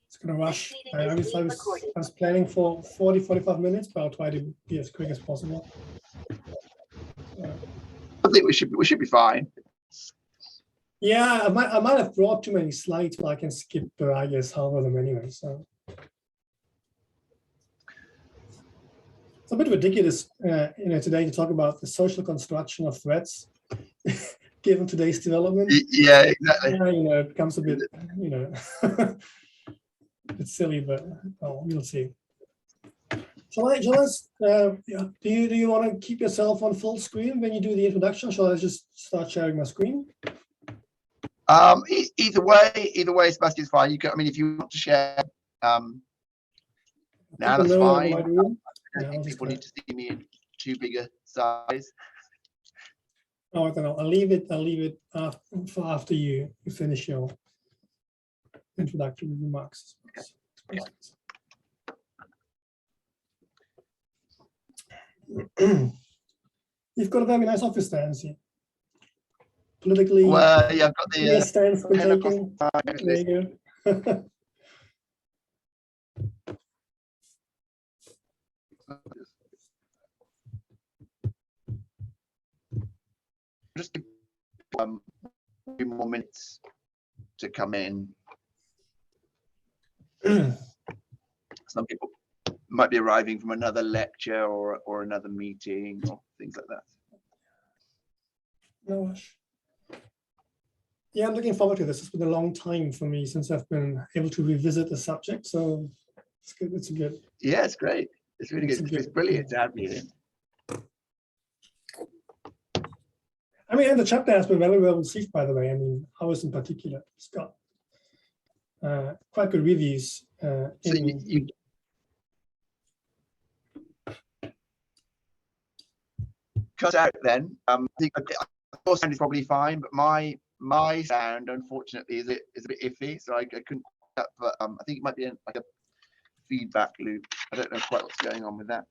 It's gonna rush. I was planning for 45 minutes, but I'll try to be as quick as possible. I think we should be fine. Yeah, I might have brought too many slides, but I can skip, I guess, half of them anyway. So it's a bit ridiculous, today to talk about the social construction of threats, given today's development. Yeah, exactly. It becomes a bit, a bit silly, but we'll see. Do you want to keep yourself on full screen when you do the introduction? Shall I just start sharing my screen? Either way, Sebastian's fine. You can, I mean, if you want to share, now that's fine. I don't think people need to see me in too big a size. Oh, I don't know. I'll leave it for after you finish your introductory remarks. Okay. You've got a very nice office there, Nancy. Politically, well, yeah, I've got the stance been taken. There you go. Just a few more minutes to come in. Some people might be arriving from another lecture or another meeting or things like that. No rush. Yeah, I'm looking forward to this. It's been a long time for me since I've been able to revisit the subject, so it's good. It's good. Yeah, it's great. It's really good. It's brilliant to have you here. I mean, and the chapter has been very well received, by the way. I mean, ours in particular. It's got quite good reviews. So you cut out then. I think your sound is probably fine, but my sound, unfortunately, is a bit iffy, so I couldn't. But I think it might be like a feedback loop. I don't know quite what's going on with that.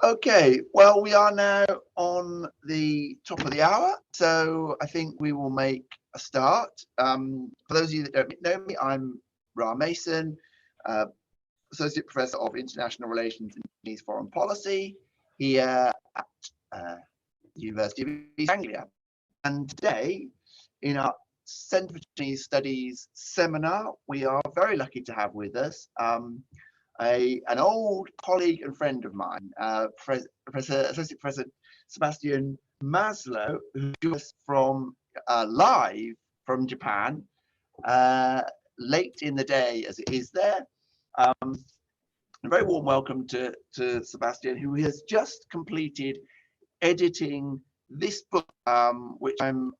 Okay, well, we are now on the top of the hour, so I think we will make a start. For those of you that don't know me, I'm Ra Mason, Associate Professor of International Relations and Chinese Foreign Policy here at University of East Anglia. And today, in our Centre for Chinese Studies seminar, we are very lucky to have with us an old colleague and friend of mine, Associate Professor Sebastian Maslow, who joins us from live from Japan, late in the day as it is there. A very warm welcome to Sebastian, who has just completed editing this book, which I'm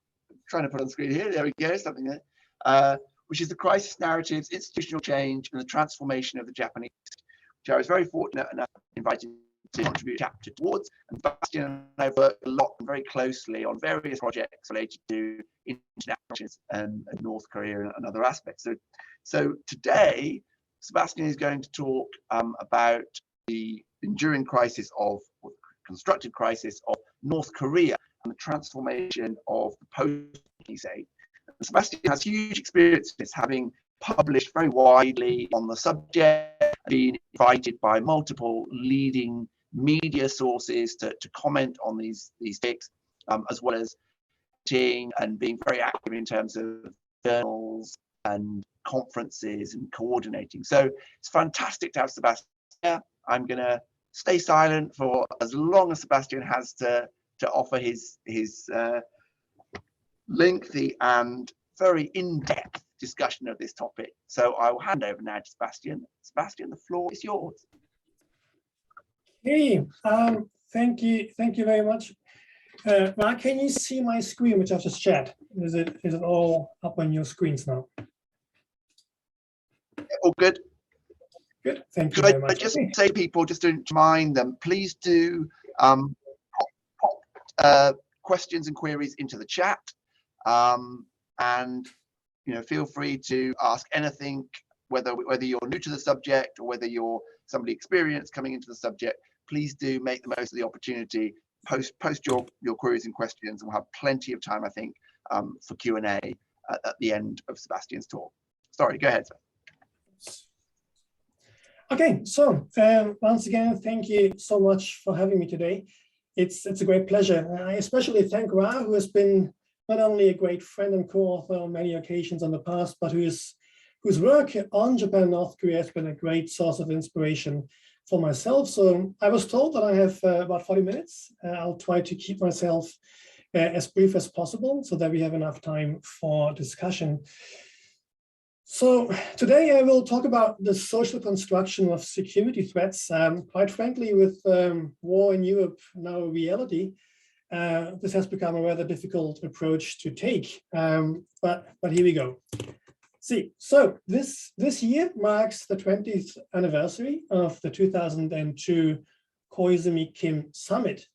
trying to put on screen here. There we go, something there. Which is the Crisis Narratives, Institutional Change, and the Transformation of the Japanese, which I was very fortunate enough invited to contribute a chapter towards. And Sebastian and I have worked a lot and very closely on various projects related to international relations and North Korea and other aspects. So today, Sebastian is going to talk about the enduring crisis of, or constructed crisis of North Korea and the transformation of the post-1948. Sebastian has huge experience in this, having published very widely on the subject, been invited by multiple leading media sources to comment on these topics, as well as teaching and being very active in terms of journals and conferences and coordinating. So it's fantastic to have Sebastian here. I'm going to stay silent for as long as Sebastian has to offer his lengthy and very in-depth discussion of this topic. So I will hand over now to Sebastian. Sebastian, the floor is yours. Hey, thank you very much. Mark, can you see my screen, which I've just shared? Is it all up on your screens now? All good. Good. Thank you very much. I just say to people, just to remind them, please do pop questions and queries into the chat. And feel free to ask anything whether you're new to the subject or whether you're somebody experienced coming into the subject, please do make the most of the opportunity. Post your queries and questions, and we'll have plenty of time, I think, for Q&A at the end of Sebastian's talk. Sorry, go ahead, sir. Okay, so once again, thank you so much for having me today. It's a great pleasure. I especially thank Ra, who has been not only a great friend and co-author on many occasions in the past, but whose work on Japan and North Korea has been a great source of inspiration for myself. So I was told that I have about 40 minutes. I'll try to keep myself as brief as possible so that we have enough time for discussion. So today I will talk about the social construction of security threats. Quite frankly, with war in Europe now a reality, this has become a rather difficult approach to take, but here we go. So this year marks the 20th anniversary of the 2002 Koizumi-Kim summit.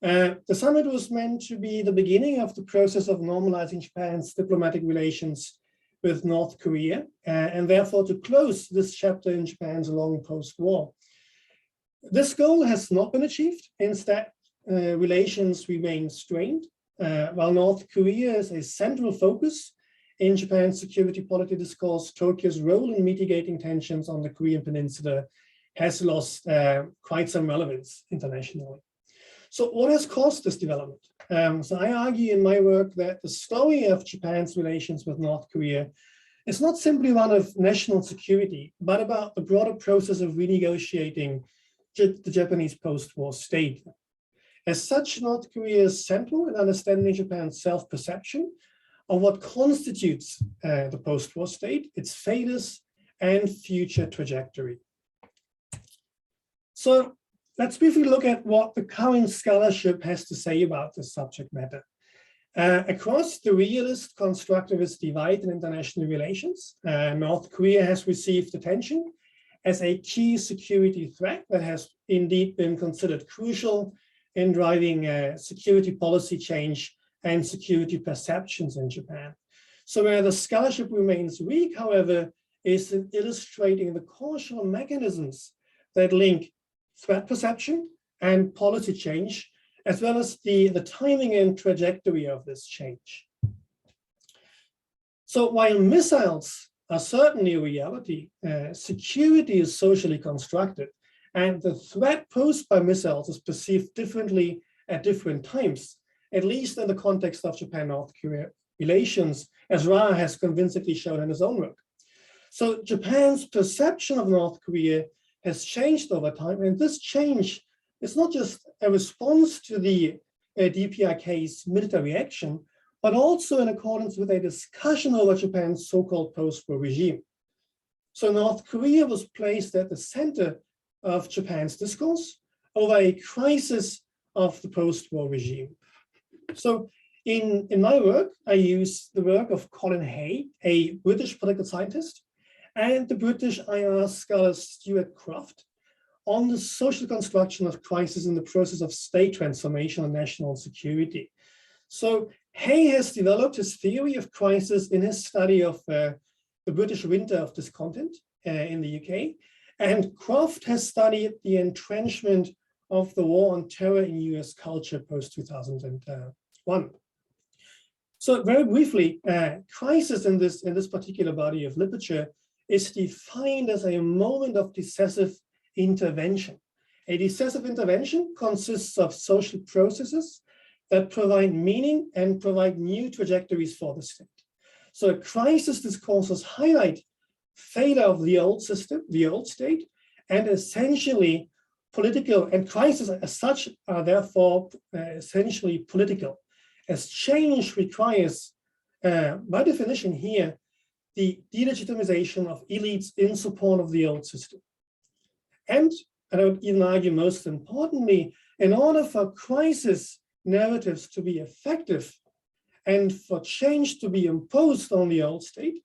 The summit was meant to be the beginning of the process of normalizing Japan's diplomatic relations with North Korea, and therefore to close this chapter in Japan's long post-war. This goal has not been achieved. Instead, relations remain strained, while North Korea is a central focus in Japan's security policy discourse. Tokyo's role in mitigating tensions on the Korean Peninsula has lost quite some relevance internationally. So what has caused this development? So I argue in my work that the story of Japan's relations with North Korea is not simply one of national security, but about the broader process of renegotiating the Japanese post-war state. As such, North Korea is central in understanding Japan's self-perception of what constitutes the post-war state, its status, and future trajectory. So let's briefly look at what the current scholarship has to say about this subject matter. Across the realist constructivist divide in international relations, North Korea has received attention as a key security threat that has indeed been considered crucial in driving security policy change and security perceptions in Japan. So where the scholarship remains weak, however, is in illustrating the causal mechanisms that link threat perception and policy change, as well as the timing and trajectory of this change. So while missiles are certainly a reality, security is socially constructed, and the threat posed by missiles is perceived differently at different times, at least in the context of Japan-North Korea relations, as Ra has convincingly shown in his own work. So Japan's perception of North Korea has changed over time, and this change is not just a response to the DPRK's military action, but also in accordance with a discussion over Japan's so-called post-war regime. So North Korea was placed at the center of Japan's discourse over a crisis of the post-war regime. So in my work, I use the work of Colin Hay, a British political scientist, and the British IR scholar Stuart Croft on the social construction of crisis in the process of state transformation and national security. So Hay has developed his theory of crisis in his study of the British winter of discontent in the UK, and Croft has studied the entrenchment of the war on terror in US culture post-2001. So very briefly, crisis in this particular body of literature is defined as a moment of decisive intervention. A decisive intervention consists of social processes that provide meaning and provide new trajectories for the state. So crisis discourses highlight failure of the old system, the old state, and essentially political, and crises as such are therefore essentially political, as change requires, by definition here, the delegitimization of elites in support of the old system. And I would even argue most importantly, in order for crisis narratives to be effective and for change to be imposed on the old state,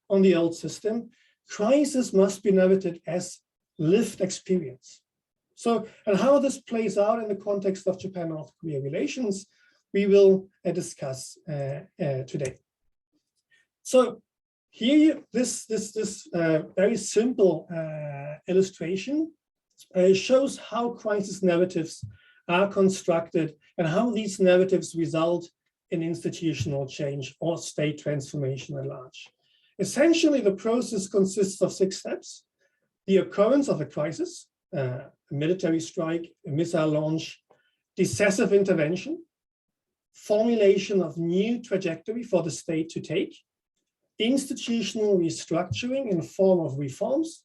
on the old system, crisis must be narrated as lived experience. So, and how this plays out in the context of Japan-North Korea relations, we will discuss today. So, here, this very simple illustration shows how crisis narratives are constructed and how these narratives result in institutional change or state transformation at large. Essentially, the process consists of 6 steps: the occurrence of a crisis, a military strike, a missile launch, decisive intervention, formulation of new trajectory for the state to take, institutional restructuring in form of reforms,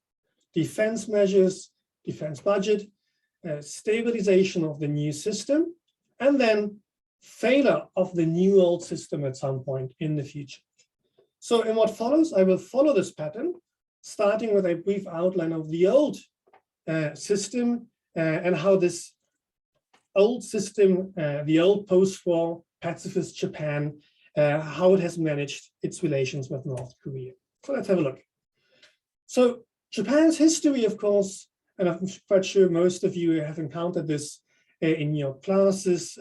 defense measures, defense budget, stabilization of the new system, and then failure of the new old system at some point in the future. So in what follows, I will follow this pattern, starting with a brief outline of the old system and how this old system, the old post-war pacifist Japan, how it has managed its relations with North Korea. So let's have a look. So Japan's history, of course, and I'm quite sure most of you have encountered this in your classes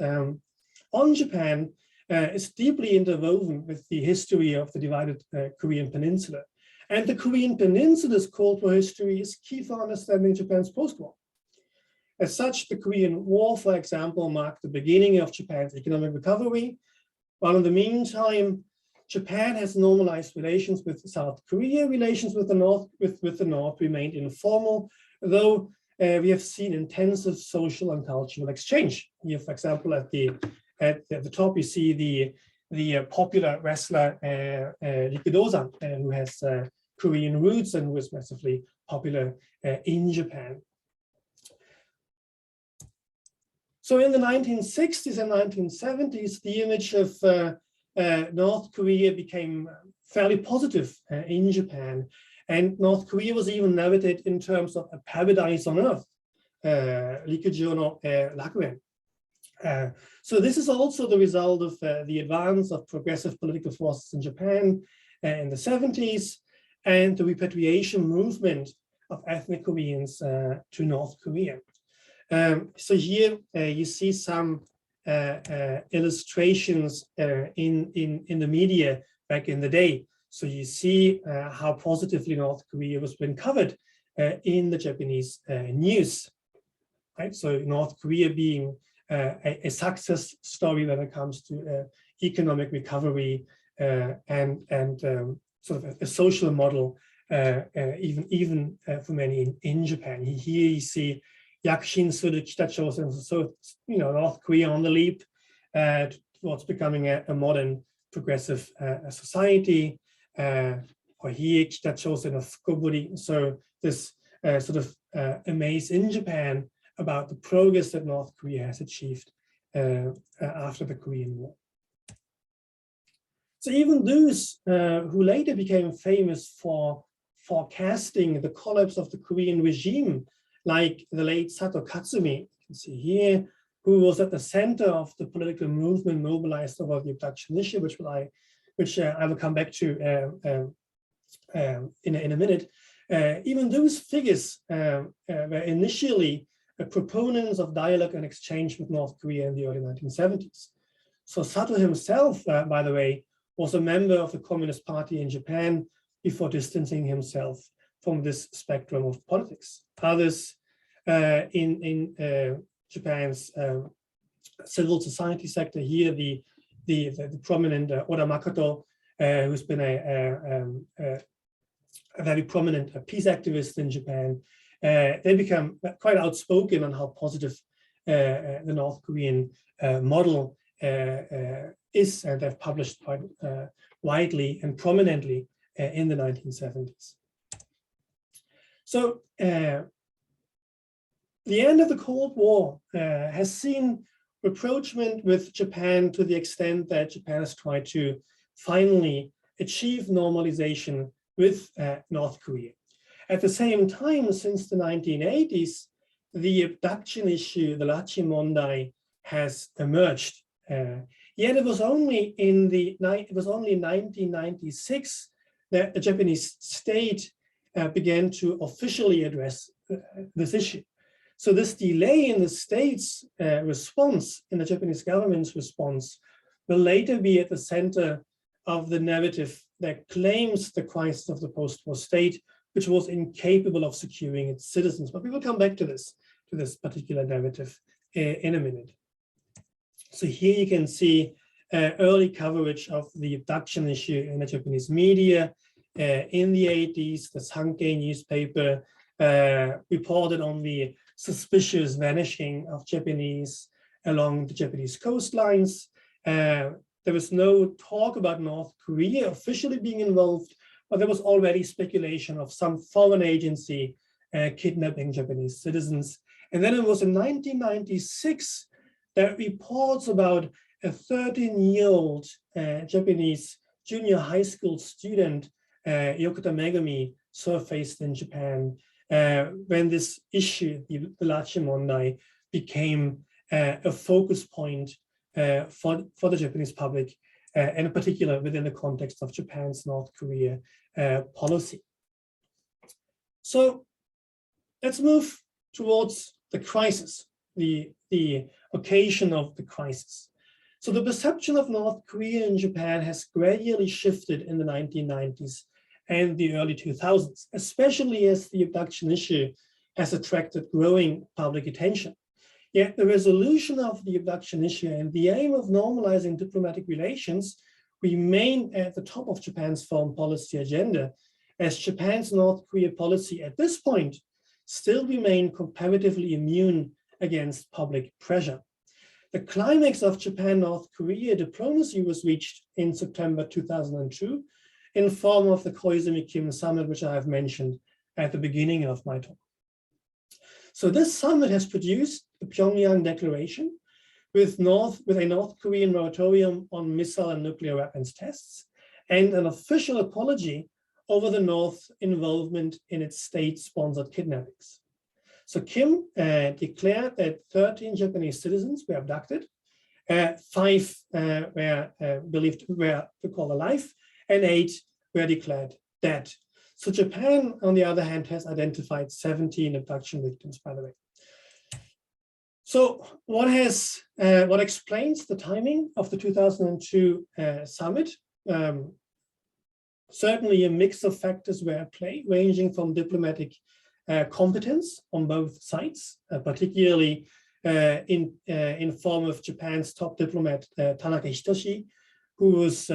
on Japan, is deeply interwoven with the history of the divided Korean Peninsula. And the Korean Peninsula's Cold War history is key for understanding Japan's post-war. As such, the Korean War, for example, marked the beginning of Japan's economic recovery, while in the meantime, Japan has normalized relations with South Korea. Relations with the North remained informal, though we have seen intensive social and cultural exchange. Here, for example, at the top, you see the popular wrestler Rikudo-san, who has Korean roots and who is massively popular in Japan. So in the 1960s and 1970s, the image of North Korea became fairly positive in Japan, and North Korea was even narrated in terms of a paradise on earth, Rikujo no Rakuen. So this is also the result of the advance of progressive political forces in Japan in the 70s and the repatriation movement of ethnic Koreans to North Korea. So here you see some illustrations in the media back in the day. So you see how positively North Korea was being covered in the Japanese news, right? So North Korea being a success story when it comes to economic recovery and sort of a social model, even for many in Japan. Here you see Yakushin Suru Kita-chosen, so North Korea on the leap towards becoming a modern progressive society. Or here Kita-chosen of Fukuburi. So this sort of amaze in Japan about the progress that North Korea has achieved after the Korean War. So even those who later became famous for forecasting the collapse of the Korean regime, like the late Sato Katsumi, you can see here, who was at the center of the political movement mobilized over the abduction issue, which I will come back to in a minute. Even those figures were initially proponents of dialogue and exchange with North Korea in the early 1970s. So Sato himself, by the way, was a member of the Communist Party in Japan before distancing himself from this spectrum of politics. Others in Japan's civil society sector, here the prominent Oda Makoto, who's been a very prominent peace activist in Japan, they become quite outspoken on how positive the North Korean model is, and they've published quite widely and prominently in the 1970s. So the end of the Cold War has seen rapprochement with Japan to the extent that Japan has tried to finally achieve normalization with North Korea. At the same time, since the 1980s, the abduction issue, the拉致問題, has emerged. Yet it was only in 1996 that the Japanese state began to officially address this issue. So this delay in the state's response, in the Japanese government's response, will later be at the center of the narrative that claims the crisis of the post-war state, which was incapable of securing its citizens. But we will come back to this particular narrative in a minute. So here you can see early coverage of the abduction issue in the Japanese media. In the 80s, the Sankei newspaper reported on the suspicious vanishing of Japanese along the Japanese coastlines. There was no talk about North Korea officially being involved, but there was already speculation of some foreign agency kidnapping Japanese citizens. And then it was in 1996 that reports about a 13-year-old Japanese junior high school student, Yokota Megami, surfaced in Japan when this issue, the Lachi Mondai, became a focus point for the Japanese public, and in particular within the context of Japan's North Korea policy. So let's move towards the crisis, the occasion of the crisis. So the perception of North Korea in Japan has gradually shifted in the 1990s and the early 2000s, especially as the abduction issue has attracted growing public attention. Yet the resolution of the abduction issue and the aim of normalizing diplomatic relations remain at the top of Japan's foreign policy agenda, as Japan's North Korea policy at this point still remain comparatively immune against public pressure. The climax of Japan-North Korea diplomacy was reached in September 2002 in form of the Koizumi-Kim summit, which I have mentioned at the beginning of my talk. So this summit has produced the Pyongyang Declaration with a North Korean moratorium on missile and nuclear weapons tests and an official apology over the North's involvement in its state-sponsored kidnappings. So Kim declared that 13 Japanese citizens were abducted, 5 were believed to call alive, and 8 were declared dead. So Japan, on the other hand, has identified 17 abduction victims, by the way. So what explains the timing of the 2002 summit? Certainly a mix of factors were at play, ranging from diplomatic competence on both sides, particularly in form of Japan's top diplomat, Tanaka Hitoshi, who was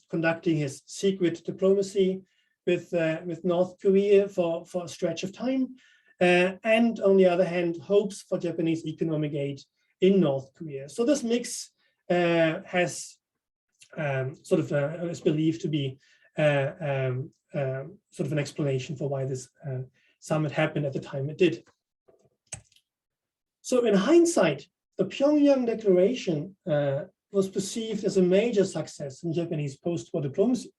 conducting his secret diplomacy with North Korea for a stretch of time, and on the other hand, hopes for Japanese economic aid in North Korea. So this mix has is believed to be sort of an explanation for why this summit happened at the time it did. So in hindsight, the Pyongyang Declaration was perceived as a major success in Japanese post-war diplomacy.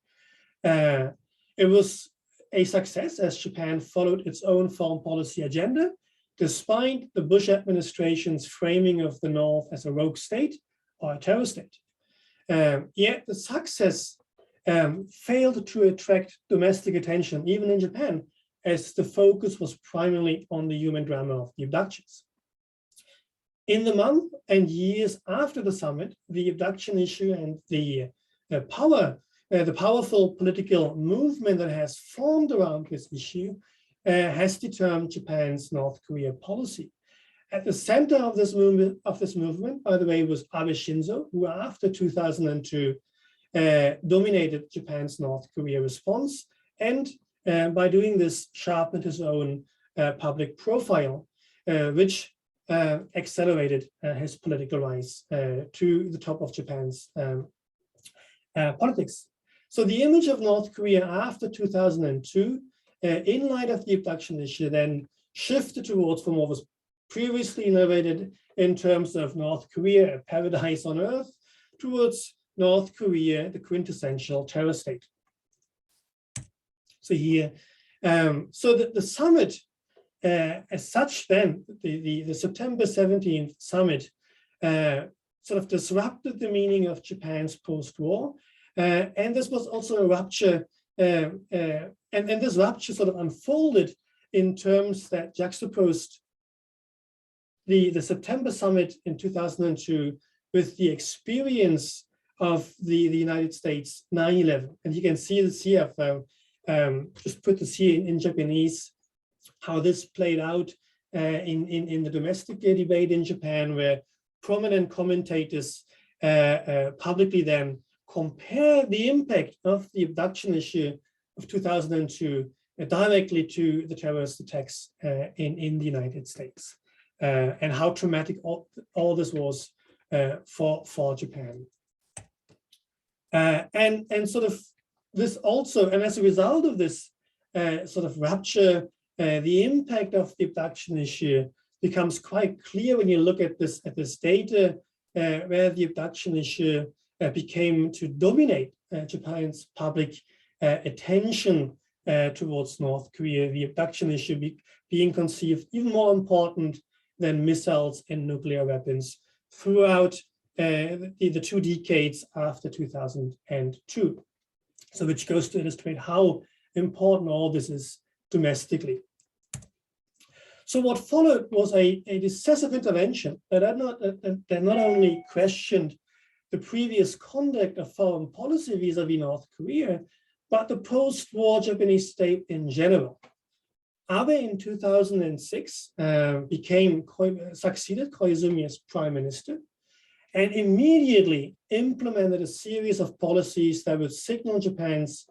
It was a success as Japan followed its own foreign policy agenda, despite the Bush administration's framing of the North as a rogue state or a terror state. Yet the success failed to attract domestic attention, even in Japan, as the focus was primarily on the human drama of the abductions. In the month and years after the summit, the abduction issue and the powerful political movement that has formed around this issue has determined Japan's North Korea policy. At the center of this movement, by the way, was Abe Shinzo, who after 2002 dominated Japan's North Korea response, and by doing this sharpened his own public profile, which accelerated his political rise to the top of Japan's politics. So the image of North Korea after 2002, in light of the abduction issue, then shifted towards from what was previously narrated in terms of North Korea, a paradise on earth, towards North Korea, the quintessential terror state. So here, so the summit as such then, the September 17th summit sort of disrupted the meaning of Japan's post-war. And this was also a rupture, and this rupture sort of unfolded in terms that juxtaposed the September summit in 2002 with the experience of the United States 9/11. And you can see this here. Just put this here in Japanese, how this played out in the domestic debate in Japan, where prominent commentators publicly then compare the impact of the abduction issue of 2002 directly to the terrorist attacks in the United States, and how traumatic all this was for Japan. And sort of this also, and as a result of this sort of rupture, the impact of the abduction issue becomes quite clear when you look at this data, where the abduction issue became to dominate Japan's public attention towards North Korea, the abduction issue being conceived even more important than missiles and nuclear weapons throughout the 2 decades after 2002. So which goes to illustrate how important all this is domestically. So what followed was a decisive intervention that not only questioned the previous conduct of foreign policy vis-a-vis North Korea, but the post-war Japanese state in general. Abe in 2006 succeeded Koizumi as prime minister, and immediately implemented a series of policies that would signal Japan's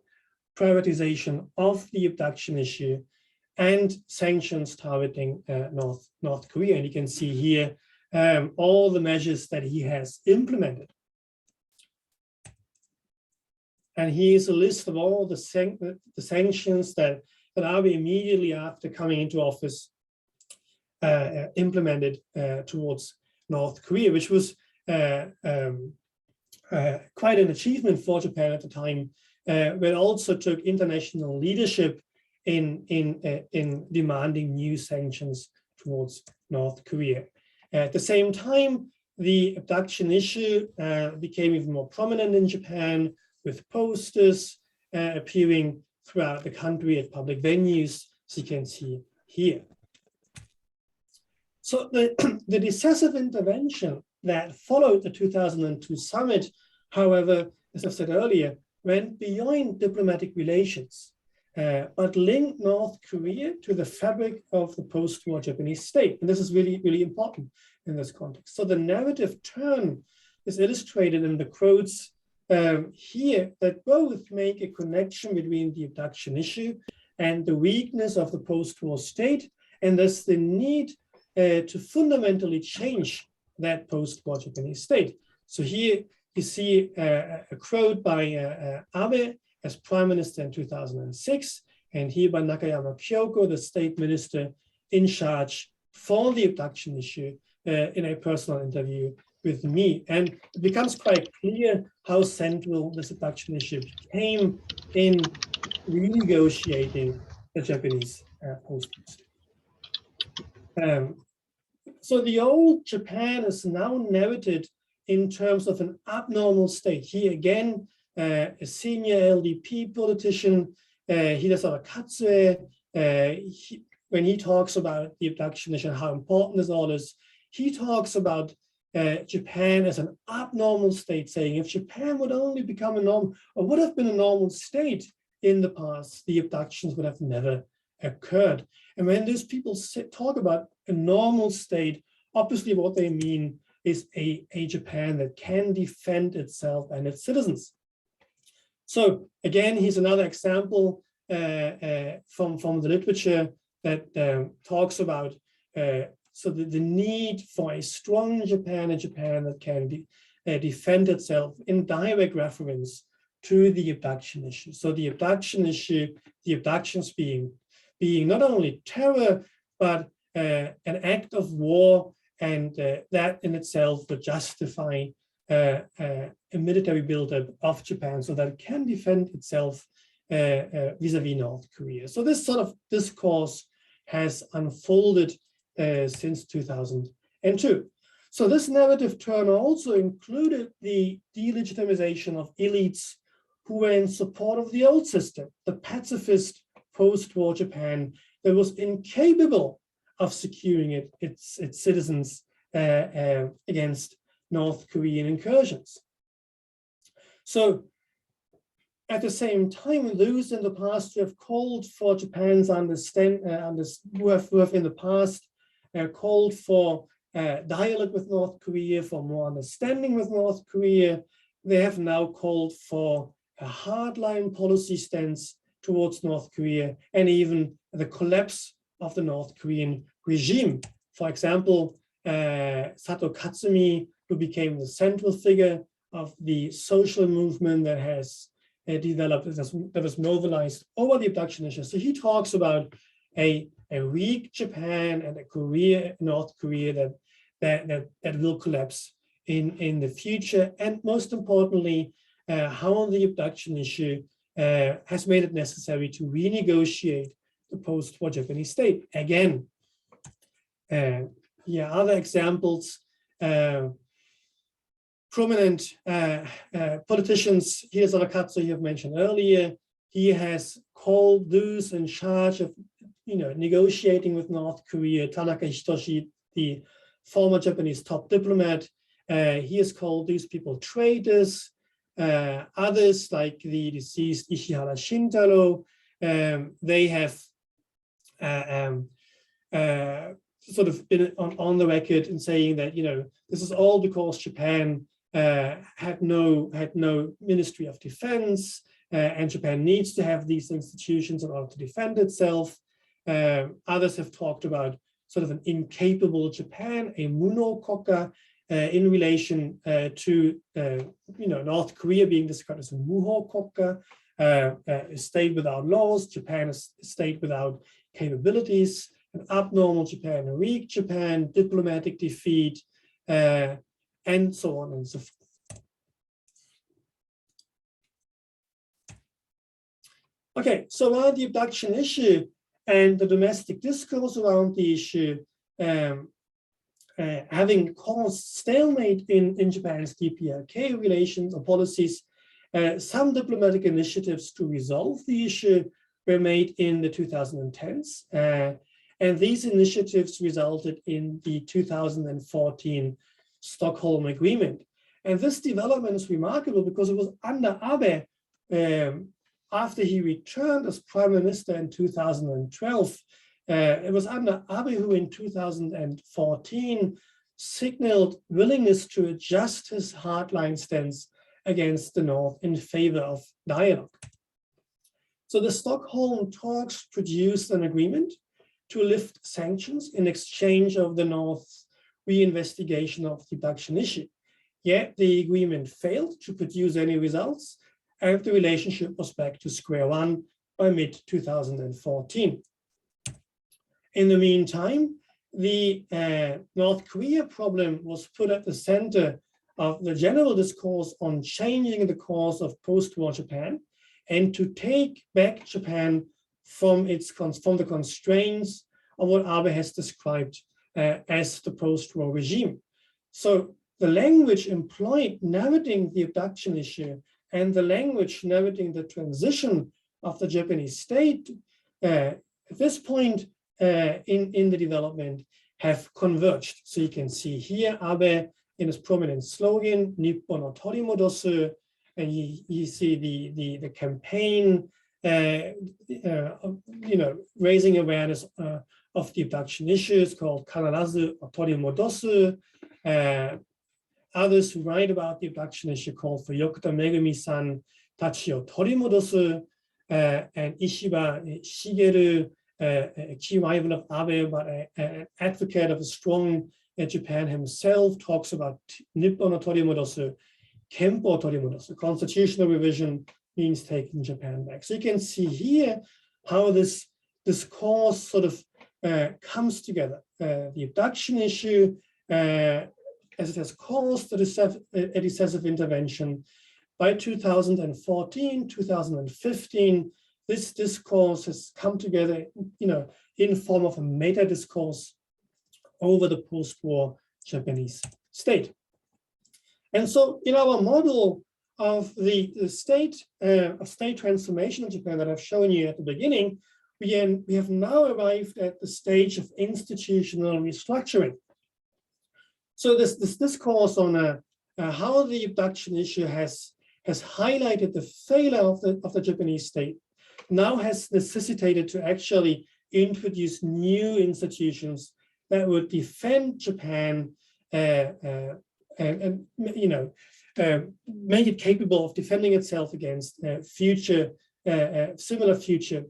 privatization of the abduction issue and sanctions targeting North Korea. And you can see here all the measures that he has implemented. And here's a list of all the sanctions that Abe immediately after coming into office implemented towards North Korea, which was quite an achievement for Japan at the time, but also took international leadership in demanding new sanctions towards North Korea. At the same time, the abduction issue became even more prominent in Japan, with posters appearing throughout the country at public venues, as you can see here. So the decisive intervention that followed the 2002 summit, however, as I've said earlier, went beyond diplomatic relations, but linked North Korea to the fabric of the post-war Japanese state. And this is really, really important in this context. So the narrative turn is illustrated in the quotes here that both make a connection between the abduction issue and the weakness of the post-war state, and thus the need to fundamentally change that post-war Japanese state. So here you see a quote by Abe as prime minister in 2006, and here by Nakayama Kyoko, the state minister in charge for the abduction issue, in a personal interview with me. And it becomes quite clear how central this abduction issue became in renegotiating the Japanese post-war state. So the old Japan is now narrated in terms of an abnormal state. Here again, a senior LDP politician, Hidesara Katsue, when he talks about the abduction issue and how important this all is, he talks about Japan as an abnormal state, saying if Japan would only become a normal, or would have been a normal state in the past, the abductions would have never occurred. And when these people talk about a normal state, obviously what they mean is a Japan that can defend itself and its citizens. So again, here's another example from the literature that talks about the need for a strong Japan, a Japan that can defend itself, in direct reference to the abduction issue. So the abduction issue, the abductions being not only terror, but an act of war, and that in itself would justify a military buildup of Japan so that it can defend itself vis-a-vis North Korea. So this sort of discourse has unfolded since 2002. So this narrative turn also included the delegitimization of elites who were in support of the old system, the pacifist post-war Japan that was incapable of securing its citizens against North Korean incursions. So at the same time, those in the past who have called for Japan's who have in the past called for dialogue with North Korea, for more understanding with North Korea, they have now called for a hardline policy stance towards North Korea and even the collapse of the North Korean regime. For example, Sato Katsumi, who became the central figure of the social movement that has developed, that was mobilized over the abduction issue. So he talks about a weak Japan and a North Korea that will collapse in the future. And most importantly, how the abduction issue has made it necessary to renegotiate the post-war Japanese state. Again, other examples, prominent politicians, here's Arakatsu you have mentioned earlier. He has called those in charge of negotiating with North Korea, Tanaka Hitoshi, the former Japanese top diplomat. He has called these people traitors. Others, like the deceased Ishihara Shintaro, they have sort of been on the record in saying that this is all because Japan had no Ministry of Defense, and Japan needs to have these institutions in order to defend itself. Others have talked about sort of an incapable Japan, a munokoka, in relation to North Korea being described as a muhokoka, a state without laws. Japan is a state without capabilities, an abnormal Japan, a weak Japan, diplomatic defeat, and so on and so forth. Okay, so around the abduction issue and the domestic discourse around the issue, having caused stalemate in Japan's DPRK relations or policies, some diplomatic initiatives to resolve the issue were made in the 2010s. And these initiatives resulted in the 2014 Stockholm Agreement. And this development is remarkable because it was under Abe, after he returned as prime minister in 2012, it was under Abe who in 2014 signaled willingness to adjust his hardline stance against the North in favor of dialogue. So the Stockholm talks produced an agreement to lift sanctions in exchange of the North's reinvestigation of the abduction issue. Yet the agreement failed to produce any results, and the relationship was back to square one by mid-2014. In the meantime, the North Korea problem was put at the center of the general discourse on changing the course of post-war Japan and to take back Japan from the constraints of what Abe has described as the post-war regime. So the language employed narrating the abduction issue and the language narrating the transition of the Japanese state at this point in the development have converged. So you can see here Abe in his prominent slogan, Nippon no Torimodosu, and you see the campaign, raising awareness of the abduction issues called Kanarazu Torimodosu. Others who write about the abduction issue call for Yokuta Megumi-san Tachi o Torimodosu, and Ishiba Shigeru, a key rival of Abe, but an advocate of a strong Japan himself, talks about Nippon no Torimodosu, Kempo Torimodosu, constitutional revision means taking Japan back. So you can see here how this discourse sort of comes together. The abduction issue, as it has caused a decisive intervention. By 2014, 2015, this discourse has come together, in form of a meta discourse over the post-war Japanese state. And so, in our model of the state transformation in Japan that I've shown you at the beginning, we have now arrived at the stage of institutional restructuring. So this discourse on how the abduction issue has has highlighted the failure of the Japanese state, now has necessitated to actually introduce new institutions that would defend Japan and make it capable of defending itself against similar future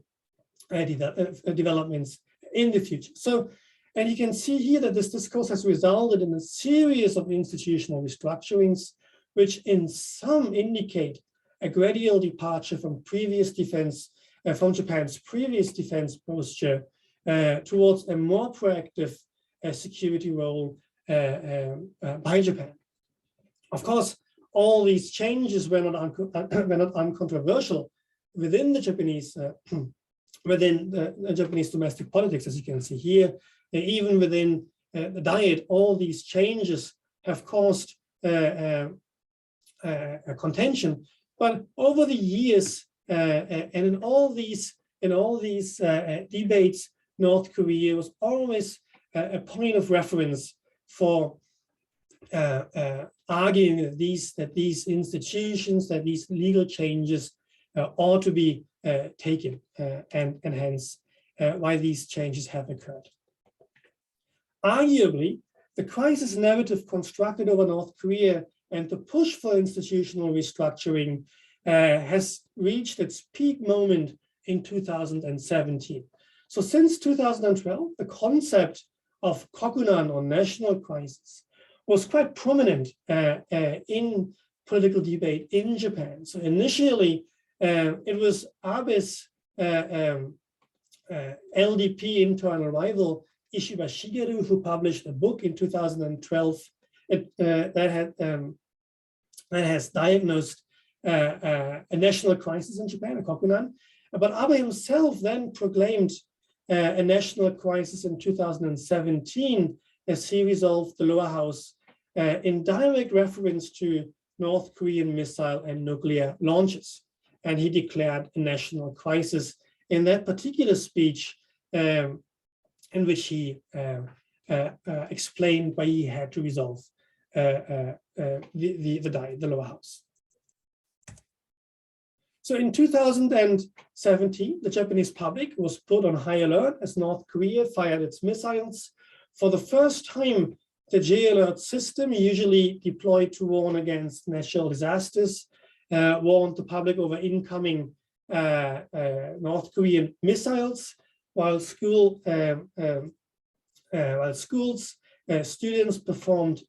developments in the future. So, and you can see here that this discourse has resulted in a series of institutional restructurings, which in some indicate a gradual departure from from Japan's previous defense posture towards a more proactive security role by Japan. Of course, all these changes were not uncontroversial within the Japanese Japanese domestic politics, as you can see here. Even within the Diet, all these changes have caused a contention. But over the years, and in all these debates, North Korea was always a point of reference for arguing that these institutions, that these legal changes ought to be taken, and hence why these changes have occurred. Arguably, the crisis narrative constructed over North Korea and the push for institutional restructuring has reached its peak moment in 2017. So since 2012, the concept of kokunan, or national crisis, was quite prominent in political debate in Japan. So initially, it was Abe's LDP internal rival, Ishiba Shigeru, who published a book in 2012 that has diagnosed a national crisis in Japan, a kokunan. But Abe himself then proclaimed a national crisis in 2017 as he resolved the lower house in direct reference to North Korean missile and nuclear launches. And he declared a national crisis in that particular speech, in which he explained why he had to resolve the lower house. So in 2017, the Japanese public was put on high alert as North Korea fired its missiles. For the first time, the J-alert system, usually deployed to warn against natural disasters, warned the public over incoming North Korean missiles, while schools, students performed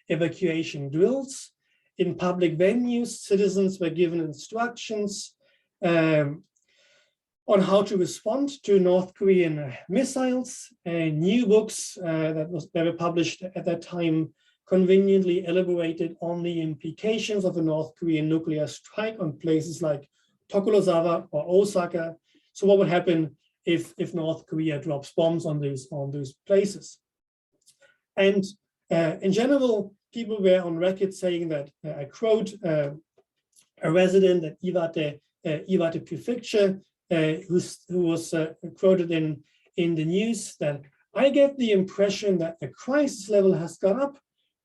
evacuation drills. In public venues, citizens were given instructions on how to respond to North Korean missiles. New books that were published at that time conveniently elaborated on the implications of a North Korean nuclear strike on places like Tokorozawa or Osaka. So what would happen if North Korea drops bombs on those places? And in general, people were on record saying that, I quote, a resident at Iwate Prefecture, who was quoted in the news, that I get the impression that the crisis level has gone up.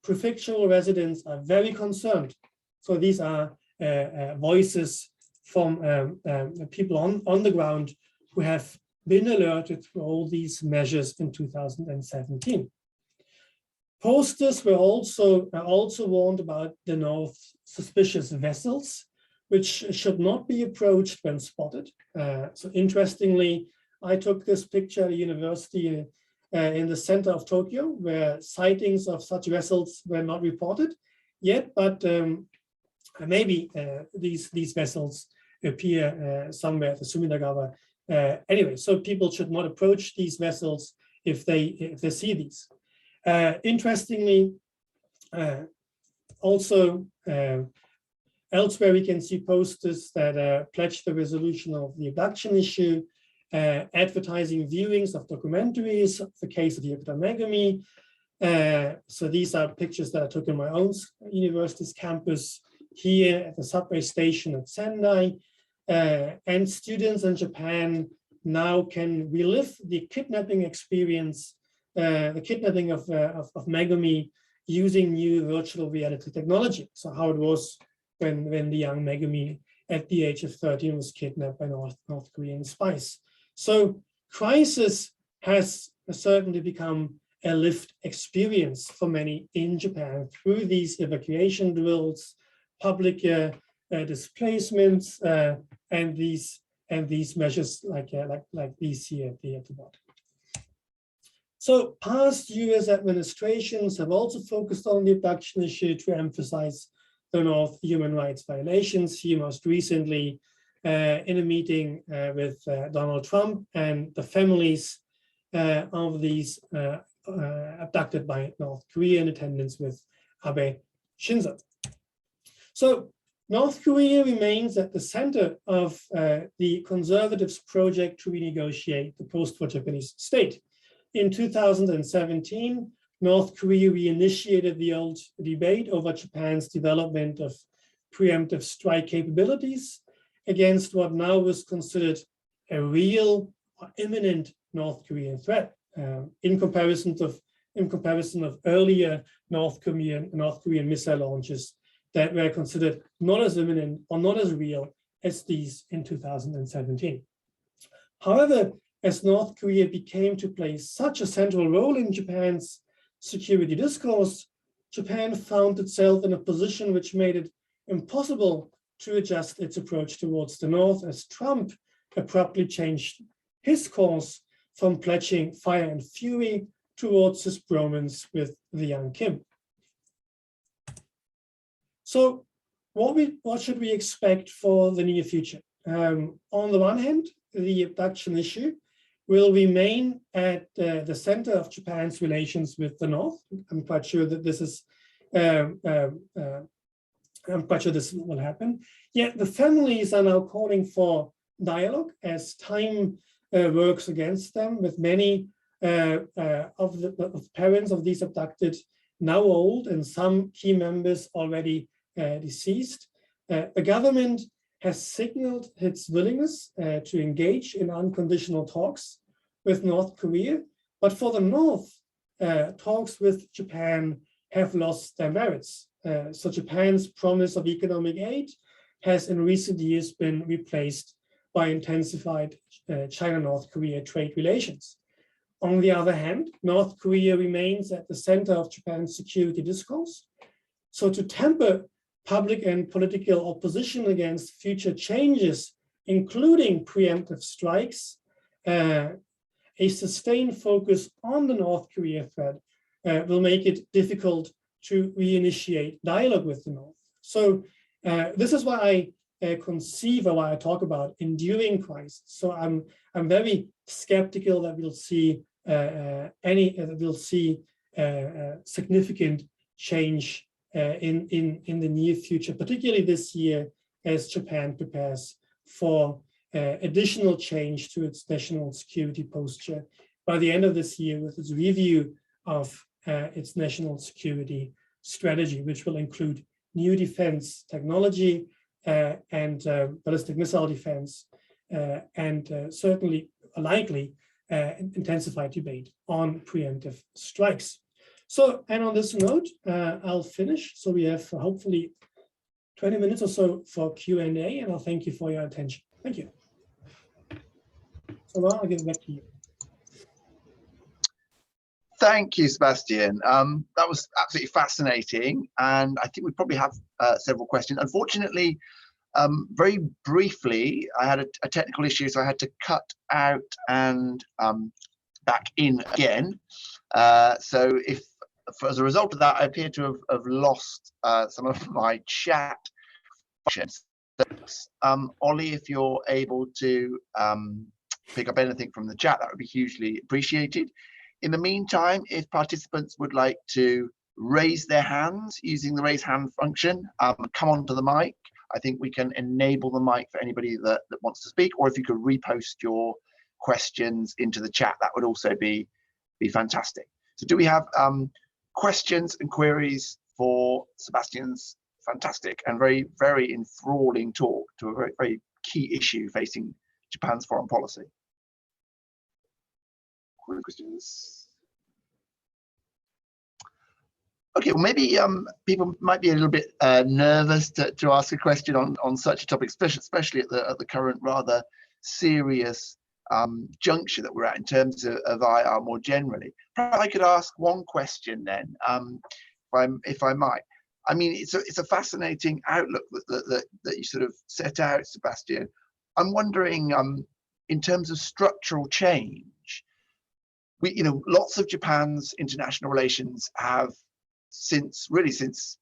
Prefectural residents are very concerned. So these are voices from people on the ground who have been alerted through all these measures in 2017. Posters were also warned about the North's suspicious vessels, which should not be approached when spotted. So interestingly, I took this picture at a university in the center of Tokyo, where sightings of such vessels were not reported yet, but maybe these vessels appear somewhere at the Sumidagawa. Anyway, so people should not approach these vessels if they see these. Interestingly, also elsewhere we can see posters that pledge the resolution of the abduction issue, advertising viewings of documentaries, the case of Yokota Megumi. So these are pictures that I took in my own university's campus here at the subway station at Sendai. And students in Japan now can relive the kidnapping experience, the kidnapping of Megumi, using new virtual reality technology. So how it was when the young Megumi at the age of 13 was kidnapped by North Korean spies. So crisis has certainly become a lived experience for many in Japan through these evacuation drills, public displacements, and these measures like these here at the bottom. So past US administrations have also focused on the abduction issue to emphasize the North human rights violations. Here most recently in a meeting with Donald Trump and the families of these abducted by North Korea in attendance with Abe Shinzo. So North Korea remains at the center of the conservatives' project to renegotiate the post-war Japanese state. In 2017, North Korea reinitiated the old debate over Japan's development of preemptive strike capabilities against what now was considered a real or imminent North Korean threat, in comparison of earlier North Korean missile launches that were considered not as imminent or not as real as these in 2017. However, as North Korea became to play such a central role in Japan's security discourse, Japan found itself in a position which made it impossible to adjust its approach towards the North, as Trump abruptly changed his course from pledging fire and fury towards his bromance with the young Kim. So what should we expect for the near future? On the one hand, the abduction issue will remain at the center of Japan's relations with the North. I'm quite sure that this is, I'm quite sure this will happen. Yet the families are now calling for dialogue as time works against them, with many of the parents of these abducted now old and some key members already deceased. The government has signaled its willingness to engage in unconditional talks with North Korea, but for the North, talks with Japan have lost their merits. So Japan's promise of economic aid has in recent years been replaced by intensified China-North Korea trade relations. On the other hand, North Korea remains at the center of Japan's security discourse. So to temper public and political opposition against future changes, including preemptive strikes, a sustained focus on the North Korea threat will make it difficult to reinitiate dialogue with the North. So this is why I conceive, or why I talk about enduring crisis. So I'm very skeptical that we'll see significant change in the near future, particularly this year, as Japan prepares for additional change to its national security posture by the end of this year, with its review of its national security strategy, which will include new defense technology and ballistic missile defense, and certainly likely intensified debate on preemptive strikes. So, and on this note, I'll finish. So we have hopefully 20 minutes or so for Q&A, and I'll thank you for your attention. Thank you. So now I'll give it back to you. Thank you, Sebastian. That was absolutely fascinating, and I think we probably have several questions. Unfortunately, very briefly, I had a technical issue, so I had to cut out and back in again. So if, as a result of that, I appear to have lost some of my chat functions. Ollie, if you're able to pick up anything from the chat, that would be hugely appreciated. In the meantime, if participants would like to raise their hands using the raise hand function, come onto the mic. I think we can enable the mic for anybody that wants to speak, or if you could repost your questions into the chat, that would also be fantastic. So do we have questions and queries for Sebastian's fantastic and very, very enthralling talk to a very, very key issue facing Japan's foreign policy? Questions? Okay, well, maybe people might be a little bit nervous to ask a question on such a topic, especially at the current rather serious juncture that we're at in terms of IR more generally. Perhaps I could ask one question then, if I might. I mean, it's a fascinating outlook that you sort of set out, Sebastian. I'm wondering, in terms of structural change, lots of Japan's international relations have since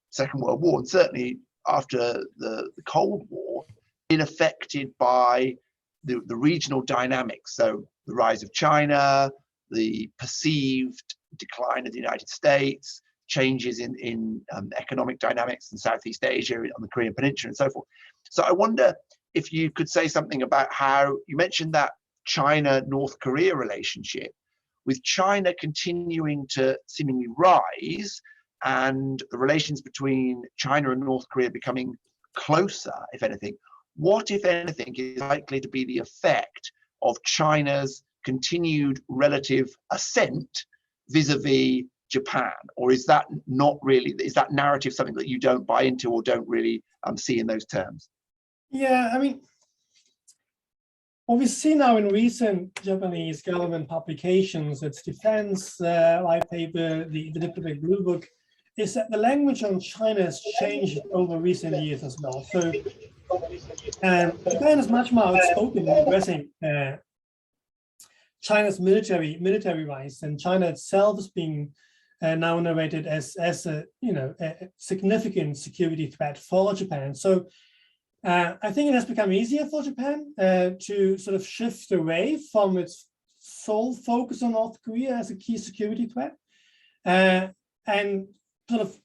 Second World War, and certainly after the Cold War, been affected by the regional dynamics. So the rise of China, the perceived decline of the United States, changes in economic dynamics in Southeast Asia, on the Korean Peninsula, and so forth. So I wonder if you could say something about how you mentioned that China-North Korea relationship, with China continuing to seemingly rise, and the relations between China and North Korea becoming closer, if anything. What, if anything, is likely to be the effect of China's continued relative ascent vis-a-vis Japan? Or is that not really, is that narrative something that you don't buy into or don't really see in those terms? Yeah, I mean, what we see now in recent Japanese government publications, its defense white paper, the diplomatic blue book, is that the language on China has changed over recent years as well. So Japan is much more outspoken in addressing China's military rise, and China itself is being now narrated as a significant security threat for Japan. So I think it has become easier for Japan to sort of shift away from its sole focus on North Korea as a key security threat, and sort of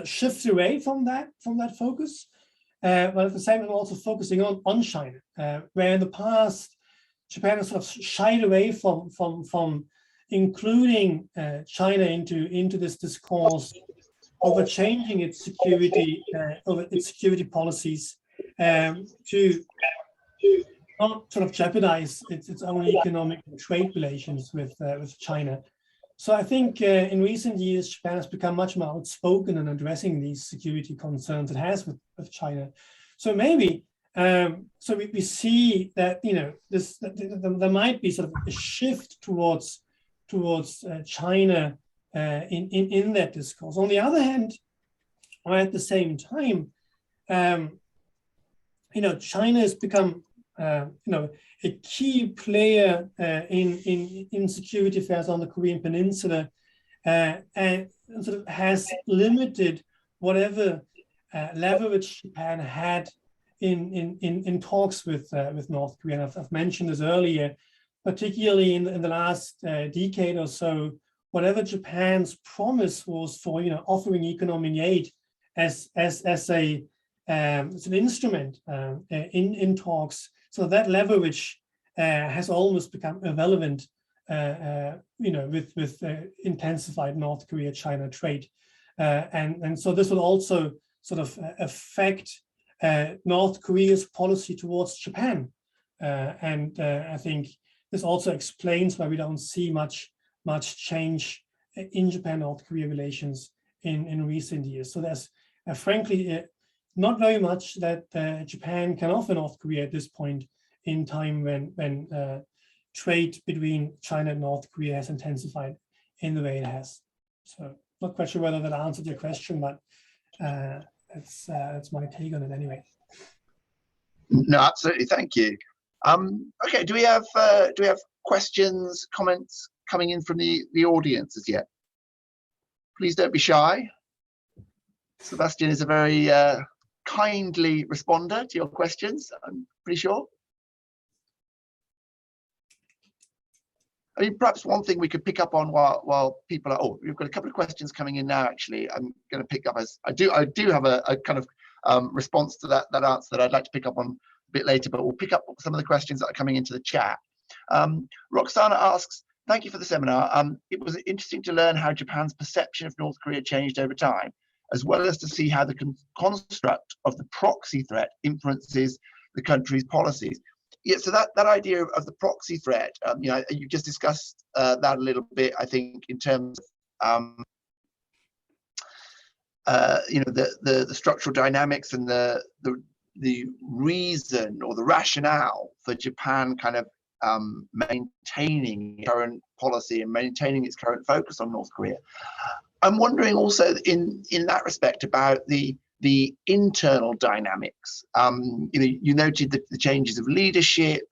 shift away from that focus, but at the same time also focusing on China, where in the past Japan has sort of shied away from including China into this discourse over changing its security policies to not sort of jeopardize its own economic and trade relations with China. So I think in recent years, Japan has become much more outspoken in addressing these security concerns it has with China. So maybe, so we see that there might be sort of a shift towards China in that discourse. On the other hand, or at the same time, China has become a key player in security affairs on the Korean Peninsula, and sort of has limited whatever leverage Japan had in talks with North Korea. And I've mentioned this earlier, particularly in the last decade or so. Whatever Japan's promise was for offering economic aid as an instrument in talks, so that leverage has almost become irrelevant, with intensified North Korea-China trade, and so this will also sort of affect North Korea's policy towards Japan, and I think this also explains why we don't see much change in Japan-North Korea relations in recent years. So there's frankly not very much that Japan can offer North Korea at this point in time when trade between China and North Korea has intensified in the way it has. So not quite sure whether that answered your question, but that's my take on it anyway. No, absolutely. Thank you. Okay, do we have questions, comments coming in from the audience as yet? Please don't be shy. Sebastian is a very kindly responder to your questions, I'm pretty sure. I mean, perhaps one thing we could pick up on while people are, we've got a couple of questions coming in now, actually. I'm going to pick up as I do have a kind of response to that answer that I'd like to pick up on a bit later, but we'll pick up some of the questions that are coming into the chat. Roxana asks, thank you for the seminar. It was interesting to learn how Japan's perception of North Korea changed over time, as well as to see how the construct of the proxy threat influences the country's policies. Yeah, so that idea of the proxy threat, you just discussed that a little bit, I think, in terms of the structural dynamics and the reason or the rationale for Japan kind of maintaining current policy and maintaining its current focus on North Korea. I'm wondering also in that respect about the internal dynamics. You noted the changes of leadership.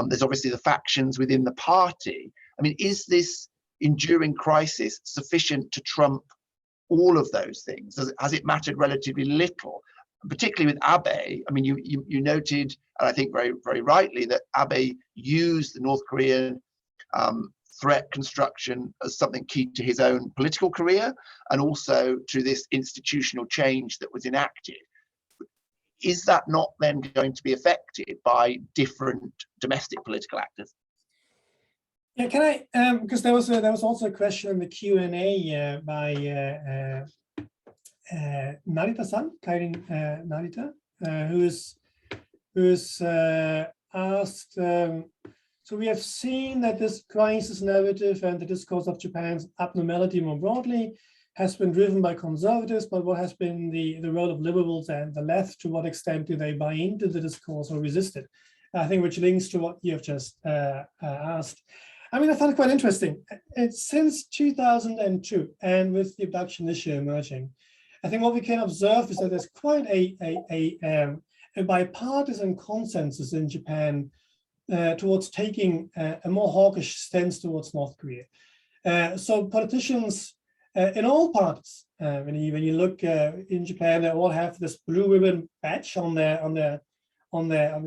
There's obviously the factions within the party. I mean, is this enduring crisis sufficient to trump all of those things? Has it mattered relatively little, particularly with Abe? I mean, you noted, and I think very, very rightly, that Abe used the North Korean threat construction as something key to his own political career and also to this institutional change that was enacted. Is that not then going to be affected by different domestic political actors? Yeah, can I? Because there was also a question in the Q&A by Narita-san, Kairin Narita, who's asked. So we have seen that this crisis narrative and the discourse of Japan's abnormality more broadly has been driven by conservatives, but what has been the role of liberals and the left? To what extent do they buy into the discourse or resist it? I think which links to what you have just asked. I mean, I found it quite interesting. It's since 2002, and with the abduction issue emerging, I think what we can observe is that there's quite a bipartisan consensus in Japan towards taking a more hawkish stance towards North Korea. So politicians in all parties, when you look in Japan, they all have this blue ribbon badge on their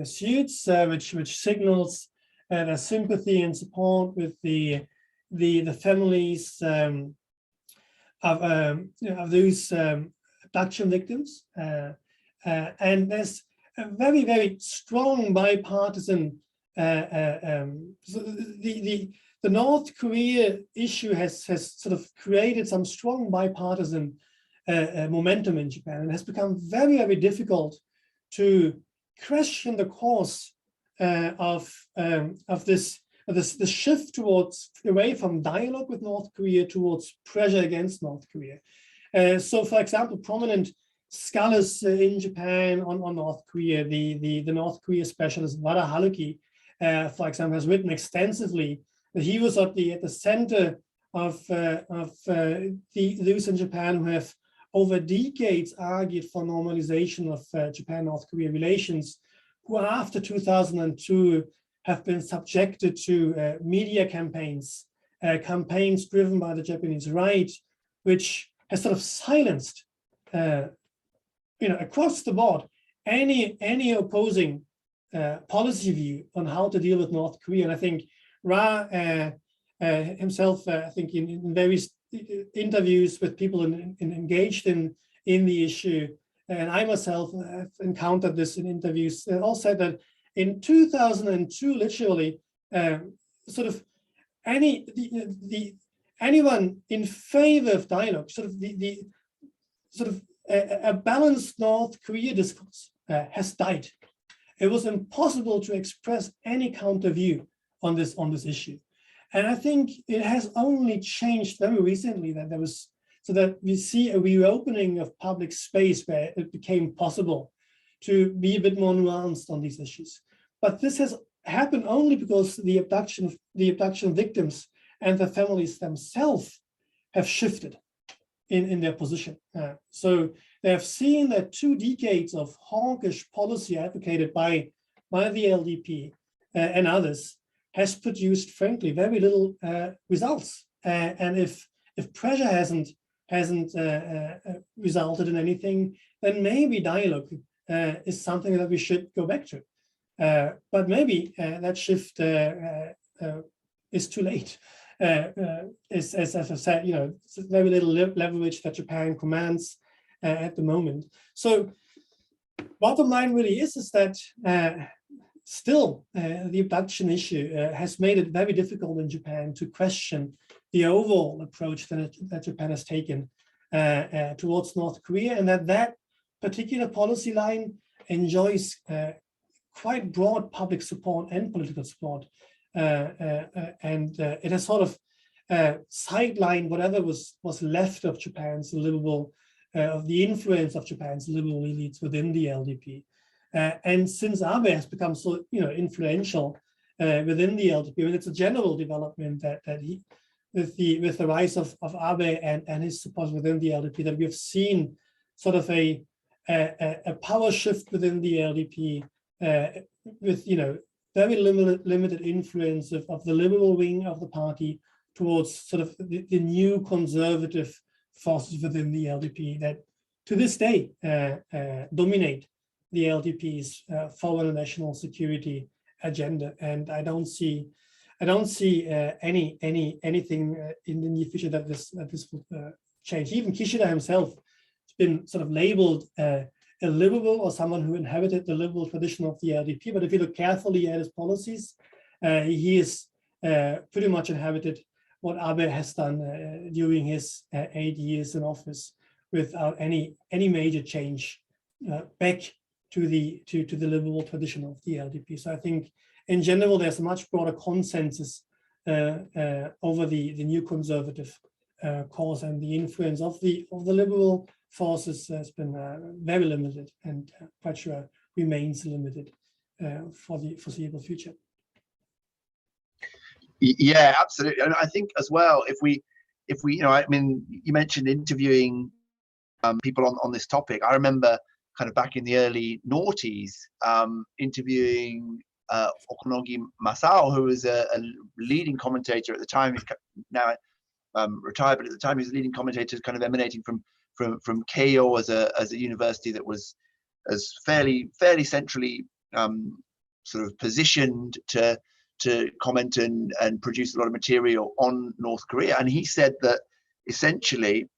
suits, which signals their sympathy and support with the families of those abduction victims, and there's a very, very strong bipartisan. So the North Korea issue has sort of created some strong bipartisan momentum in Japan, and has become very, very difficult to question the course of the shift away from dialogue with North Korea towards pressure against North Korea. So, for example, prominent scholars in Japan on North Korea, the North Korea specialist Wada Haruki, for example, has written extensively that he was at the center of those in Japan who have over decades argued for normalization of Japan-North Korea relations, who after 2002 have been subjected to media campaigns driven by the Japanese right, which has sort of silenced, across the board, any opposing policy view on how to deal with North Korea. And I think Ra himself, I think in various interviews with people engaged in the issue, and I myself have encountered this in interviews, all said that in 2002, literally, sort of anyone in favor of dialogue, sort of a balanced North Korea discourse has died. It was impossible to express any counter view on this issue, and I think it has only changed very recently so that we see a reopening of public space where it became possible to be a bit more nuanced on these issues. But this has happened only because the abduction victims and the families themselves have shifted in their position. So they have seen that 2 decades of hawkish policy advocated by the LDP and others has produced, frankly, very little results. And if pressure hasn't resulted in anything, then maybe dialogue is something that we should go back to. But maybe that shift is too late. As I said, very little leverage that Japan commands at the moment. So bottom line really is that still the abduction issue has made it very difficult in Japan to question the overall approach that Japan has taken towards North Korea, and that particular policy line enjoys quite broad public support and political support. And it has sort of sidelined whatever was left of Japan's liberal of the influence of Japan's liberal elites within the LDP. And since Abe has become so influential within the LDP, and it's a general development that he, with the rise of Abe and his support within the LDP, that we have seen sort of a power shift within the LDP with very limited influence of the liberal wing of the party towards sort of the new conservative forces within the LDP that to this day dominate the LDP's foreign and national security agenda. And I don't see anything in the near future that this will change. Even Kishida himself has been sort of labeled a liberal or someone who inherited the liberal tradition of the LDP. But if you look carefully at his policies, he is pretty much inherited what Abe has done during his 8 years in office, without any major change back to the liberal tradition of the LDP. So I think in general there's a much broader consensus over the new conservative cause, and the influence of the liberal forces has been very limited, and quite sure remains limited for the foreseeable future. Yeah, absolutely. And I think as well, if we, I mean, you mentioned interviewing people on this topic. I remember kind of back in the early noughties interviewing Okunogi Masao, who was a leading commentator at the time. He's now retired, but at the time he was a leading commentator, kind of emanating from Keio as a university that was as fairly centrally sort of positioned to comment and produce a lot of material on North Korea. And he said that essentially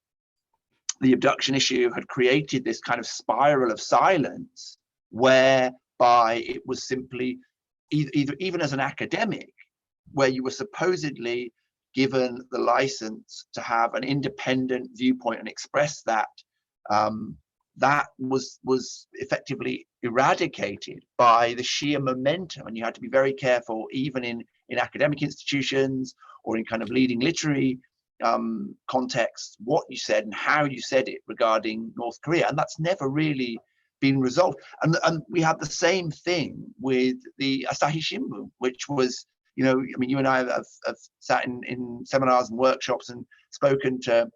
the abduction issue had created this kind of spiral of silence, whereby it was simply even as an academic, where you were supposedly given the license to have an independent viewpoint and express that, that was effectively eradicated by the sheer momentum. And you had to be very careful, even in academic institutions or in kind of leading literary contexts, what you said and how you said it regarding North Korea. And that's never really been resolved. And we had the same thing with the Asahi Shimbun, which was, I mean, you and I have sat in seminars and workshops and spoken to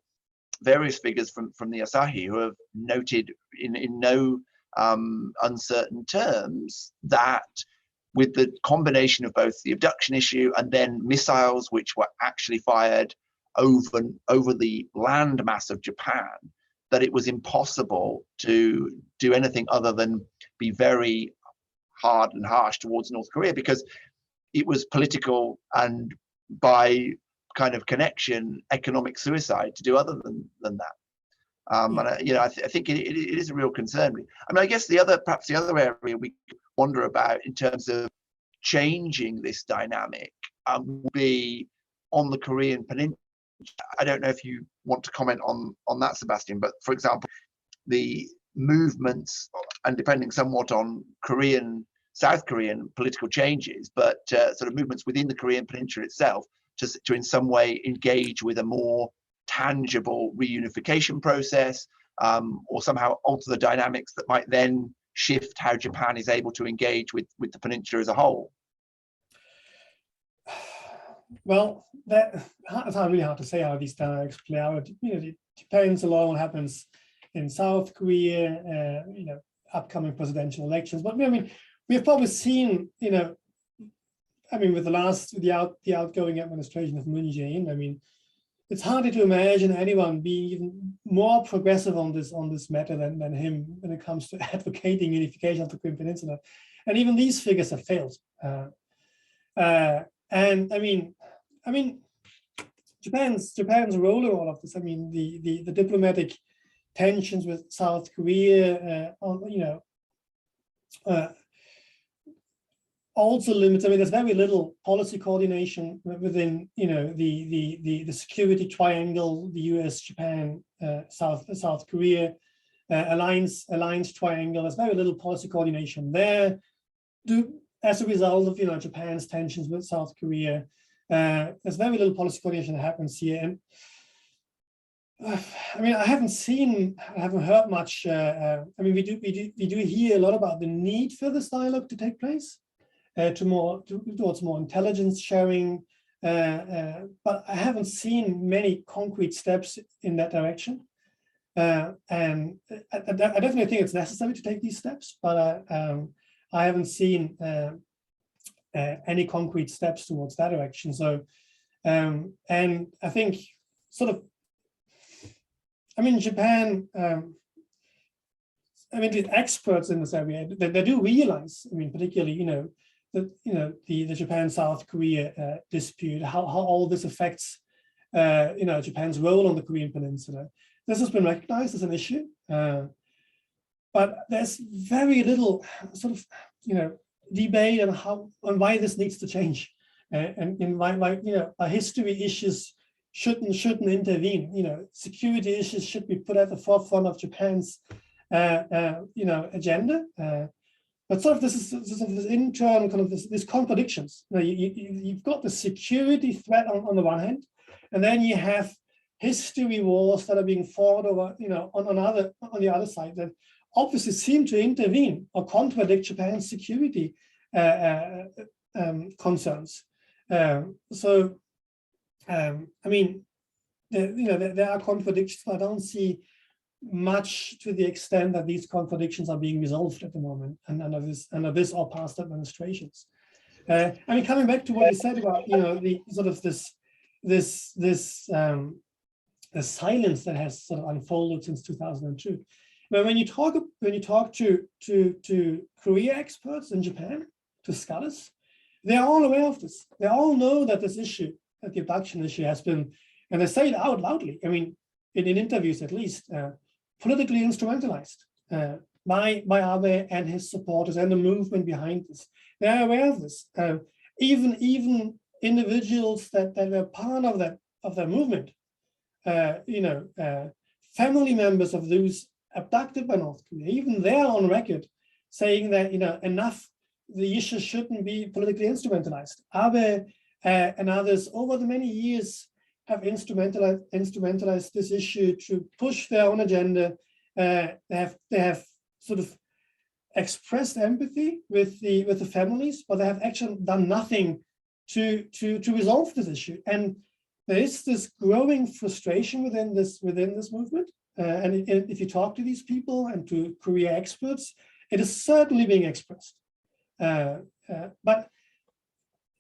various figures from the Asahi who have noted in no uncertain terms that with the combination of both the abduction issue and then missiles which were actually fired over the landmass of Japan, that it was impossible to do anything other than be very hard and harsh towards North Korea, because it was political and by kind of connection economic suicide to do other than that. And I think it is a real concern. I mean, I guess perhaps the other area we wonder about in terms of changing this dynamic would be on the Korean Peninsula. I don't know if you want to comment on that, Sebastian, but for example, the movements, and depending somewhat on South Korean political changes, but sort of movements within the Korean Peninsula itself to in some way engage with a more tangible reunification process, or somehow alter the dynamics that might then shift how Japan is able to engage with the peninsula as a whole. Well, it's really hard to say how these dynamics play out. It depends a lot on what happens in South Korea, upcoming presidential elections. But I mean, we've probably seen, I mean, with the outgoing administration of Moon Jae-in, I mean, it's harder to imagine anyone being even more progressive on this matter than him when it comes to advocating unification of the Korean Peninsula. And even these figures have failed. And I mean, Japan's role in all of this. I mean, the diplomatic tensions with South Korea, also limits. I mean, there's very little policy coordination within, the security triangle, the U.S., Japan, South Korea alliance triangle. There's very little policy coordination there. As a result of Japan's tensions with South Korea, there's very little policy coordination that happens here. I mean, I haven't heard much. I mean, we do hear a lot about the need for this dialogue to take place, towards more intelligence sharing, but I haven't seen many concrete steps in that direction. And I definitely think it's necessary to take these steps, but I haven't seen any concrete steps towards that direction. So, and I think sort of, I mean, Japan, I mean, the experts in this area, they do realize, I mean, particularly, the Japan-South Korea dispute, how all this affects, Japan's role on the Korean Peninsula. This has been recognized as an issue, but there's very little sort of, debate on why this needs to change, and why history issues shouldn't intervene. Security issues should be put at the forefront of Japan's, agenda. But sort of this internal kind of these contradictions. You've got the security threat on the one hand, and then you have history wars that are being fought over, on the other side that obviously seem to intervene or contradict Japan's security concerns. I mean, there are contradictions, but I don't see much to the extent that these contradictions are being resolved at the moment, and under this or past administrations. I mean, coming back to what you said about the sort of the silence that has sort of unfolded since 2002. But when you talk to Korea experts in Japan, to scholars, they are all aware of this. They all know that this issue, that the abduction issue, has been, and they say it out loudly. I mean, in interviews at least, politically instrumentalized by Abe and his supporters and the movement behind this. They are aware of this. Even individuals that were part of that movement, family members of those abducted by North Korea, even they're on record saying that enough, the issue shouldn't be politically instrumentalized. Abe and others over the many years have instrumentalized this issue to push their own agenda. They have sort of expressed empathy with the families, but they have actually done nothing to resolve this issue. And there is this growing frustration within this movement. And if you talk to these people and to Korea experts, it is certainly being expressed. But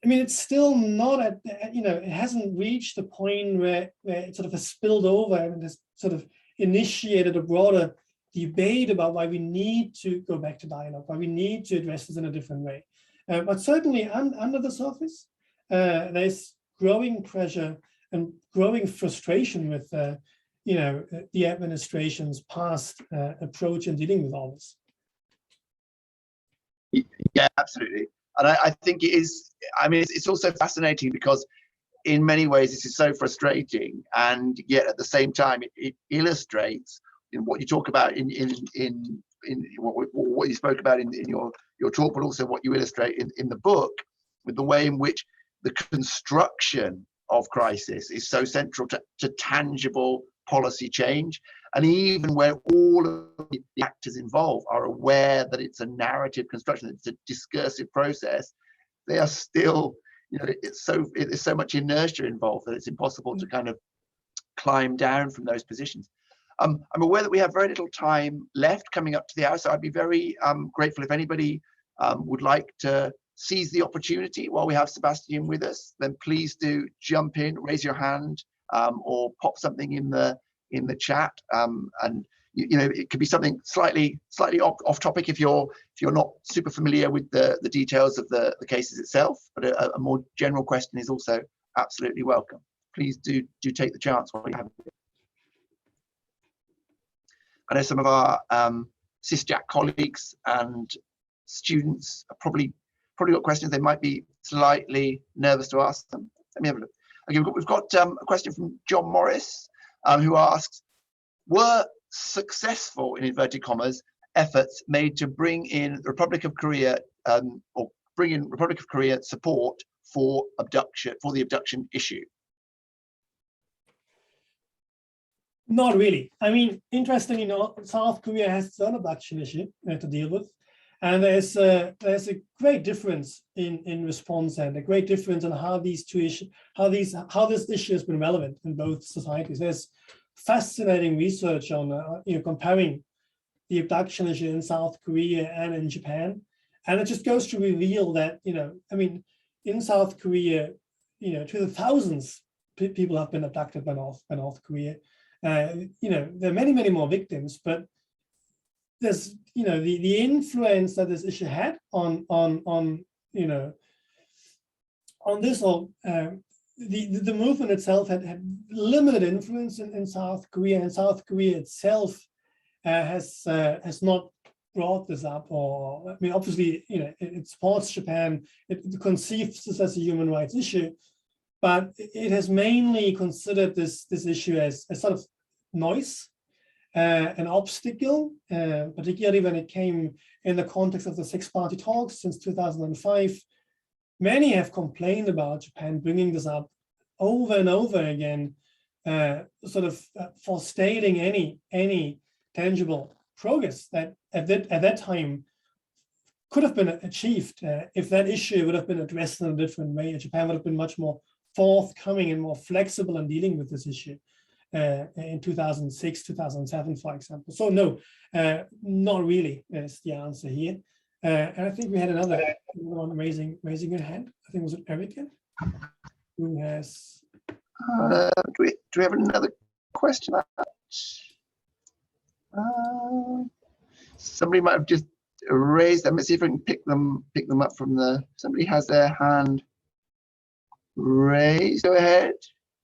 I mean, it's still not at, it hasn't reached the point where it sort of has spilled over and has sort of initiated a broader debate about why we need to go back to dialogue, why we need to address this in a different way. But certainly under the surface, there's growing pressure and growing frustration with, the administration's past approach in dealing with all this. Yeah, absolutely. And I think it is, I mean, it's also fascinating because in many ways this is so frustrating, and yet at the same time it illustrates in what you talk about in what you spoke about in your talk, but also what you illustrate in the book, with the way in which the construction of crisis is so central to tangible policy change. And even where all of the actors involved are aware that it's a narrative construction, it's a discursive process, they are still, there's so much inertia involved that it's impossible to kind of climb down from those positions. I'm aware that we have very little time left coming up to the hour, so I'd be very grateful if anybody would like to seize the opportunity while we have Sebastian with us. Then please do jump in, raise your hand, or pop something in the chat, and it could be something slightly off topic if you're not super familiar with the details of the cases itself, but a more general question is also absolutely welcome. Please do take the chance while you have it. I know some of our CISJAC colleagues and students have probably got questions. They might be slightly nervous to ask them. Let me have a look. Okay, we've got a question from John Morris, who asks, were successful, in inverted commas, efforts made to bring in the Republic of Korea, or bring in Republic of Korea support for the abduction issue? Not really. I mean, interestingly, South Korea has its own abduction issue to deal with, and there's a great difference in response and a great difference in how these two issues, how this issue has been relevant in both societies. There's fascinating research on comparing the abduction issue in South Korea and in Japan, and it just goes to reveal that I mean, in South Korea, to the thousands people have been abducted by North Korea. There are many more victims, but there's the influence that this issue had on this, or the movement itself had limited influence in South Korea, and South Korea itself has not brought this up, or I mean, obviously it supports Japan, it conceives this as a human rights issue, but it has mainly considered this issue as a sort of noise, an obstacle, particularly when it came in the context of the six-party talks since 2005. Many have complained about Japan bringing this up over and over again, sort of forestating any tangible progress that at that time could have been achieved if that issue would have been addressed in a different way. Japan would have been much more forthcoming and more flexible in dealing with this issue in 2006, 2007, for example. So no, not really is the answer here. And I think we had another one raising a hand. I think it was Erica, who has. Do we have another question? Somebody might have just raised them. Let's see if I can pick them up from the. Somebody has their hand raised. Go ahead.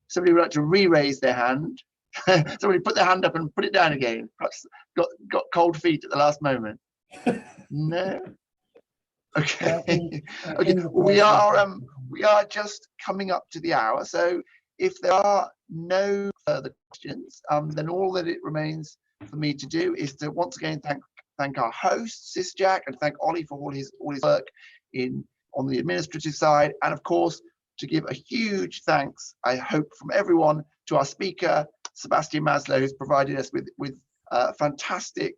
Somebody would like to re-raise their hand. Somebody put their hand up and put it down again. Perhaps got cold feet at the last moment. No. Okay. Okay. We are just coming up to the hour. So if there are no further questions, then all that it remains for me to do is to once again thank our host Sisjack, and thank Ollie for all his work on the administrative side, and of course to give a huge thanks, I hope, from everyone to our speaker Sebastian Maslow, who's provided us with fantastic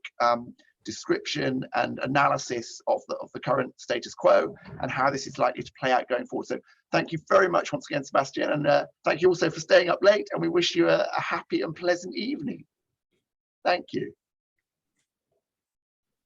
description and analysis of the current status quo and how this is likely to play out going forward. So thank you very much once again, Sebastian, and thank you also for staying up late, and we wish you a happy and pleasant evening. Thank you.